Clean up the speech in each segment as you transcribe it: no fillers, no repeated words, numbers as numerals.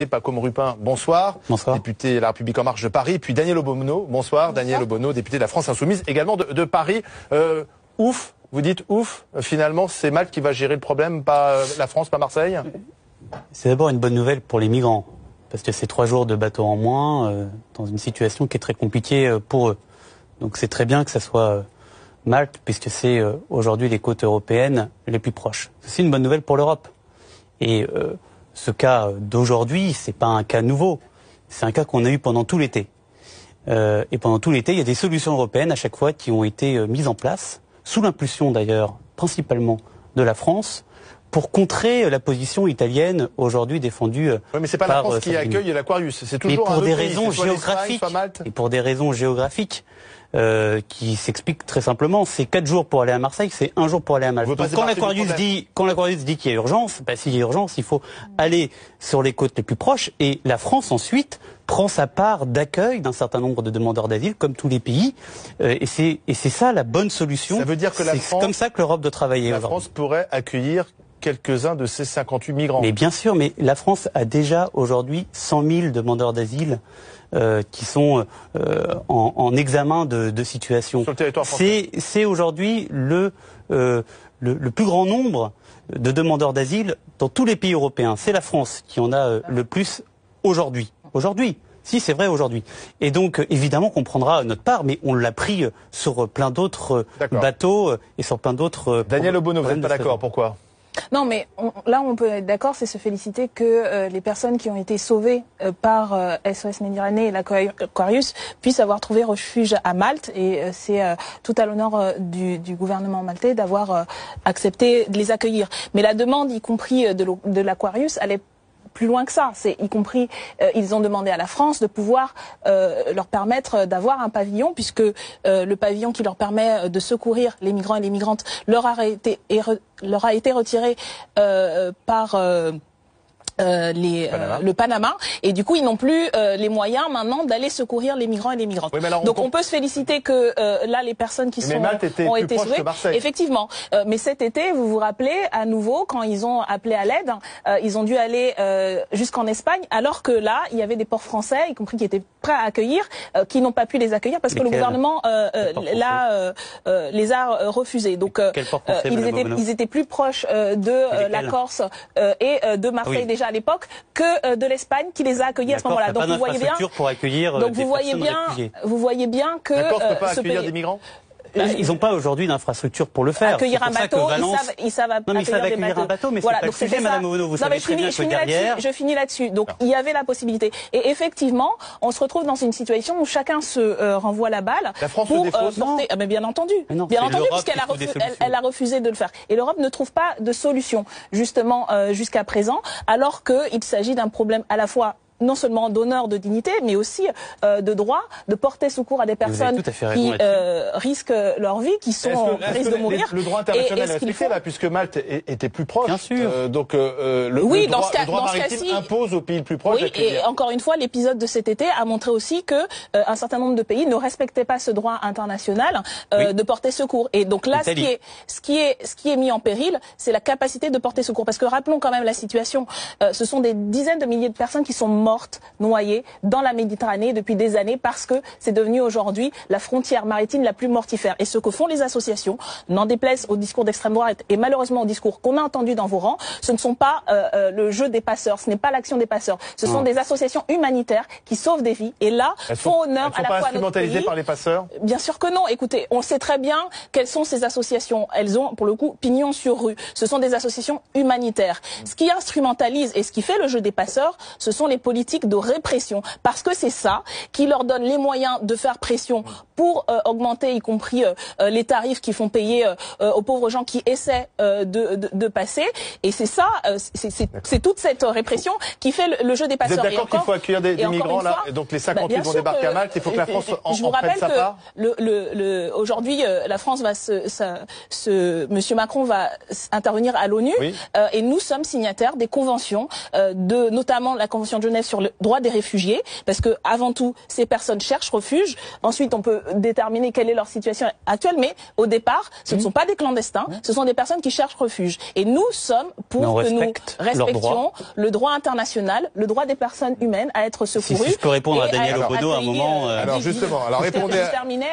Pacôme Rupin, bonsoir. Bonsoir. Député de La République En Marche de Paris. Puis Daniel Obono, bonsoir. Daniel Obono, député de la France Insoumise, également de Paris. Ouf, vous dites ouf, finalement c'est Malte qui va gérer le problème, pas la France, pas Marseille? C'est d'abord une bonne nouvelle pour les migrants, parce que c'est 3 jours de bateau en moins, dans une situation qui est très compliquée pour eux. Donc c'est très bien que ça soit Malte, puisque c'est aujourd'hui les côtes européennes les plus proches. C'est aussi une bonne nouvelle pour l'Europe. Et ce cas d'aujourd'hui, c'est pas un cas nouveau. C'est un cas qu'on a eu pendant tout l'été. Et pendant tout l'été, il y a des solutions européennes à chaque fois qui ont été mises en place, sous l'impulsion d'ailleurs, principalement de la France, pour contrer la position italienne aujourd'hui défendue par... Oui, mais c'est pas la France qui accueille l'Aquarius, c'est toujours pour un des pays, raisons géographiques. Et pour des raisons géographiques qui s'expliquent très simplement. C'est 4 jours pour aller à Marseille, c'est 1 jour pour aller à Malte. Donc quand l'Aquarius dit qu'il y a urgence, bah, s'il y a urgence, il faut aller sur les côtes les plus proches. Et la France ensuite prend sa part d'accueil d'un certain nombre de demandeurs d'asile, comme tous les pays. Et c'est ça la bonne solution. Ça veut dire que c'est comme ça que l'Europe doit travailler. La France pourrait accueillir quelques-uns de ces 58 migrants. Mais bien sûr, mais la France a déjà aujourd'hui 100 000 demandeurs d'asile qui sont en examen de situation. Sur le territoire français. C'est aujourd'hui le plus grand nombre de demandeurs d'asile dans tous les pays européens. C'est la France qui en a le plus aujourd'hui. Aujourd'hui. Si, c'est vrai aujourd'hui. Et donc, évidemment qu'on prendra notre part, mais on l'a pris sur plein d'autres bateaux et sur plein d'autres... Daniel Obono, vous n'êtes pas d'accord, pourquoi ? Non, mais là où on peut être d'accord, c'est se féliciter que les personnes qui ont été sauvées par SOS Méditerranée et l'Aquarius puissent avoir trouvé refuge à Malte. Et c'est tout à l'honneur du gouvernement maltais d'avoir accepté de les accueillir. Mais la demande, y compris de l'Aquarius, elle est plus loin que ça. C'est y compris, ils ont demandé à la France de pouvoir leur permettre d'avoir un pavillon, puisque le pavillon qui leur permet de secourir les migrants et les migrantes leur a été retiré par le Panama, et du coup ils n'ont plus les moyens maintenant d'aller secourir les migrants et les migrantes. Oui, donc on peut se féliciter que là les personnes qui ont été sauvées, effectivement. Mais cet été, vous vous rappelez à nouveau quand ils ont appelé à l'aide, ils ont dû aller jusqu'en Espagne, alors que là il y avait des ports français, y compris qui étaient prêts à accueillir, qui n'ont pas pu les accueillir parce que le gouvernement les a refusés. Donc ils étaient plus proches de la Corse et de Marseille déjà à l'époque que de l'Espagne qui les a accueillis à ce moment-là. Donc vous voyez bien pour accueillir vous voyez bien que la Corse ne peut pas accueillir des migrants. Ils n'ont pas aujourd'hui d'infrastructure pour le faire. Accueillir un bateau, ils savent accueillir un bateau. Mais voilà, c'est pas le sujet, Madame Obono, vous savez très bien que derrière... Je finis là-dessus. Donc il y avait la possibilité. Et effectivement, on se retrouve dans une situation où chacun se renvoie la balle. La France se défausse, porter... mais bien entendu, puisqu'elle a refusé de le faire. Et l'Europe ne trouve pas de solution, justement, jusqu'à présent, alors qu'il s'agit d'un problème à la fois non seulement d'honneur, de dignité, mais aussi de droit de porter secours à des personnes qui risquent leur vie, qui sont en risque de mourir. Le droit international est respecté là, puisque Malte était plus proche. Bien sûr. Donc le droit maritime impose aux pays les plus proches. Oui, et encore une fois, l'épisode de cet été a montré aussi que un certain nombre de pays ne respectaient pas ce droit international de porter secours. Et donc là, ce qui est mis en péril, c'est la capacité de porter secours. Parce que rappelons quand même la situation. Ce sont des dizaines de milliers de personnes qui sont mortes, noyées dans la Méditerranée depuis des années, parce que c'est devenu aujourd'hui la frontière maritime la plus mortifère. Et ce que font les associations, n'en déplaise au discours d'extrême droite et malheureusement au discours qu'on a entendu dans vos rangs, ce ne sont pas le jeu des passeurs, ce n'est pas l'action des passeurs, ce sont des associations humanitaires qui sauvent des vies. Et là, font honneur à la fois à notre pays. Par les passeurs ? Bien sûr que non. Écoutez, on sait très bien quelles sont ces associations. Elles ont, pour le coup, pignon sur rue. Ce sont des associations humanitaires. Ce qui instrumentalise et ce qui fait le jeu des passeurs, ce sont les politiques de répression, parce que c'est ça qui leur donne les moyens de faire pression pour augmenter, y compris les tarifs qui font payer aux pauvres gens qui essaient de passer. Et c'est ça, c'est toute cette répression qui fait le jeu des passeurs. Vous êtes d'accord qu'il faut accueillir des migrants là, et donc les 58 vont débarquer à Malte, il faut que la France en prenne sa part. Aujourd'hui, la France va Monsieur Macron va intervenir à l'ONU, et nous sommes signataires des conventions, notamment la Convention de Genève sur le droit des réfugiés, parce que avant tout, ces personnes cherchent refuge. Ensuite, on peut déterminer quelle est leur situation actuelle, mais au départ, ce ne sont pas des clandestins, ce sont des personnes qui cherchent refuge. Et nous sommes pour que nous respections le droit international, le droit des personnes humaines à être secourues. Si je peux répondre à Daniel Obono à un moment. Alors justement, répondez. Je terminais.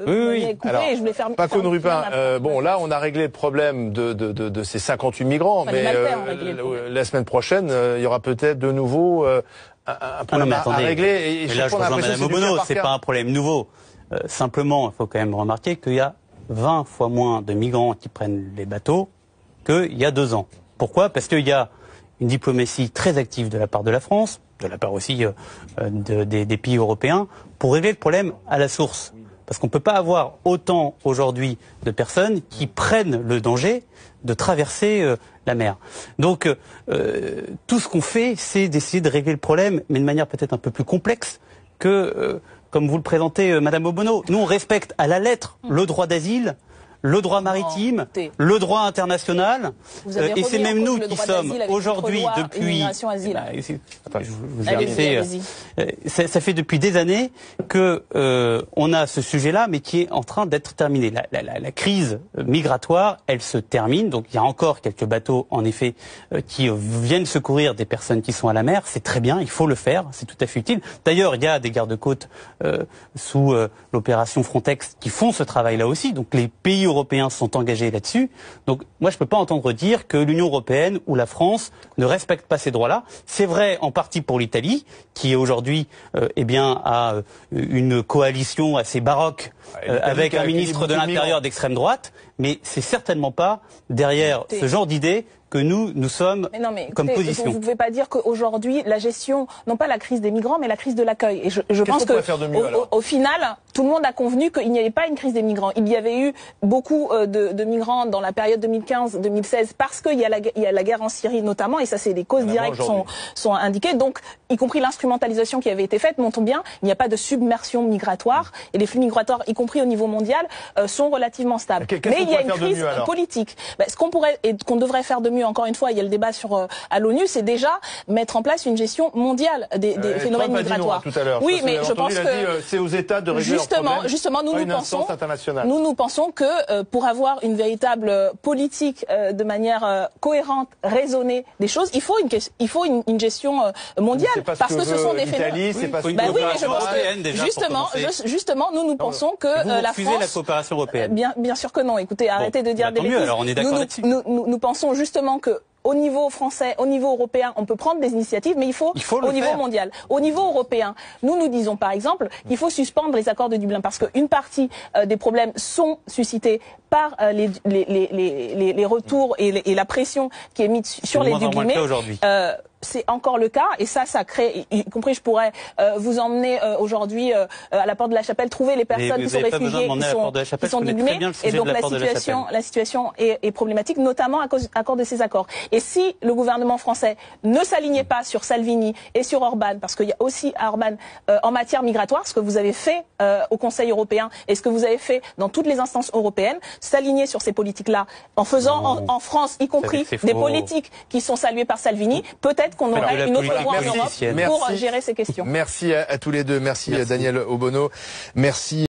Oui. Alors, je voulais faire. Paco Nurupin, bon là, on a réglé le problème de ces 58 migrants, mais la semaine prochaine, il y aura peut-être de nouveau un problème à régler. Et là, je rejoins Madame Obono, c'est pas un problème nouveau. Simplement, il faut quand même remarquer qu'il y a 20 fois moins de migrants qui prennent les bateaux qu'il y a 2 ans. Pourquoi? Parce qu'il y a une diplomatie très active de la part de la France, de la part aussi des pays européens, pour régler le problème à la source. Parce qu'on ne peut pas avoir autant aujourd'hui de personnes qui prennent le danger de traverser la mer. Donc tout ce qu'on fait, c'est d'essayer de régler le problème, mais de manière peut-être un peu plus complexe que, comme vous le présentez, Madame Obono. Nous, on respecte à la lettre le droit d'asile, le droit maritime, le droit international, et c'est même nous qui sommes aujourd'hui depuis. Ça fait depuis des années que on a ce sujet-là, mais qui est en train d'être terminé. La crise migratoire, elle se termine. Donc il y a encore quelques bateaux, en effet, qui viennent secourir des personnes qui sont à la mer. C'est très bien, il faut le faire, c'est tout à fait utile. D'ailleurs, il y a des gardes-côtes sous l'opération Frontex qui font ce travail-là aussi. Donc les pays européens sont engagés là-dessus. Donc moi, je ne peux pas entendre dire que l'Union européenne ou la France ne respectent pas ces droits-là. C'est vrai en partie pour l'Italie, qui aujourd'hui a une coalition assez baroque avec un ministre de l'Intérieur d'extrême droite, mais c'est certainement pas derrière ce genre d'idée que nous sommes comme position. Vous ne pouvez pas dire qu'aujourd'hui, la gestion, non pas la crise des migrants, mais la crise de l'accueil. Et je pense que au final, tout le monde a convenu qu'il n'y avait pas une crise des migrants. Il y avait eu beaucoup de migrants dans la période 2015-2016 parce qu'il y a la guerre en Syrie notamment, et ça c'est les causes directes sont indiquées. Donc, y compris l'instrumentalisation qui avait été faite, montre bien, il n'y a pas de submersion migratoire, et les flux migratoires, y compris au niveau mondial, sont relativement stables. Mais il y a une crise politique. Ce qu'on pourrait et qu'on devrait faire de mieux, encore une fois, il y a le débat à l'ONU, c'est déjà mettre en place une gestion mondiale des phénomènes migratoires. Tout à l'heure. Oui, mais je pense que c'est aux États de régler justement, nous pensons que pour avoir une véritable politique de manière cohérente, raisonnée des choses, il faut une gestion mondiale, parce que ce sont des phénomènes. Oui, mais je pense que justement, nous pensons que la France. La coopération européenne. Bien sûr que non. Écoutez, arrêtez de dire des bêtises. Alors on est d'accord là-dessus. Nous pensons justement que au niveau français, au niveau européen, on peut prendre des initiatives, mais il faut au niveau mondial. Au niveau européen, nous disons par exemple qu'il faut suspendre les accords de Dublin, parce qu'une partie des problèmes sont suscités par les retours et la pression qui est mise sur les Dublinés. C'est encore le cas, et ça crée, y compris je pourrais vous emmener aujourd'hui à la porte de la Chapelle, trouver les personnes qui sont réfugiées, qui sont dublinés, et donc la situation est problématique, notamment à cause de ces accords. Et si le gouvernement français ne s'alignait pas sur Salvini et sur Orban, parce qu'il y a aussi à Orban en matière migratoire, ce que vous avez fait au Conseil européen et ce que vous avez fait dans toutes les instances européennes, s'aligner sur ces politiques-là, en faisant en France, y compris des politiques qui sont saluées par Salvini, peut-être qu'on aurait une autre voie en Europe pour gérer ces questions. Merci à tous les deux. Merci Daniel Obono. Merci.